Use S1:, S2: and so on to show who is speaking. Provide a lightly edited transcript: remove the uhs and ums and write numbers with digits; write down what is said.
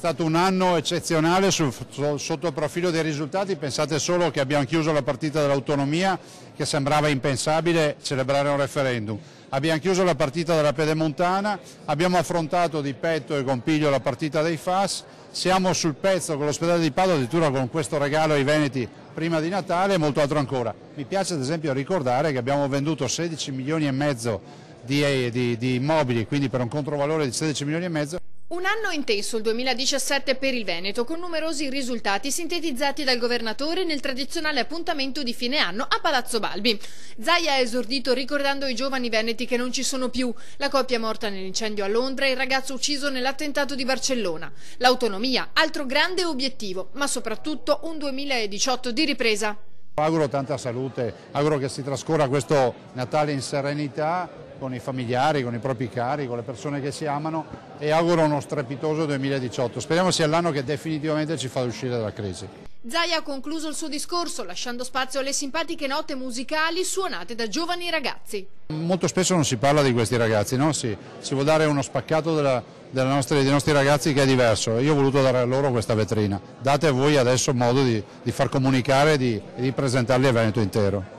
S1: stato un anno eccezionale sotto il profilo dei risultati. Pensate solo che abbiamo chiuso la partita dell'autonomia, che sembrava impensabile celebrare un referendum. Abbiamo chiuso la partita della Pedemontana, abbiamo affrontato di petto e con piglio la partita dei FAS, siamo sul pezzo con l'ospedale di Padova, addirittura con questo regalo ai Veneti prima di Natale e molto altro ancora. Mi piace ad esempio ricordare che abbiamo venduto 16 milioni e mezzo di immobili, quindi per un controvalore di 16 milioni e mezzo.
S2: Un anno intenso il 2017 per il Veneto, con numerosi risultati sintetizzati dal governatore nel tradizionale appuntamento di fine anno a Palazzo Balbi. Zaia ha esordito ricordando i giovani veneti che non ci sono più, la coppia morta nell'incendio a Londra e il ragazzo ucciso nell'attentato di Barcellona. L'autonomia, altro grande obiettivo, ma soprattutto un 2018 di ripresa.
S1: Auguro tanta salute, auguro che si trascorra questo Natale in serenità, con i familiari, con i propri cari, con le persone che si amano, e auguro uno strepitoso 2018. Speriamo sia l'anno che definitivamente ci fa uscire dalla crisi.
S2: Zaia ha concluso il suo discorso lasciando spazio alle simpatiche note musicali suonate da giovani ragazzi.
S1: Molto spesso non si parla di questi ragazzi, no? Si vuole dare uno spaccato dei nostri ragazzi che è diverso. Io ho voluto dare a loro questa vetrina. Date a voi adesso modo di far comunicare e di presentarli al Veneto intero.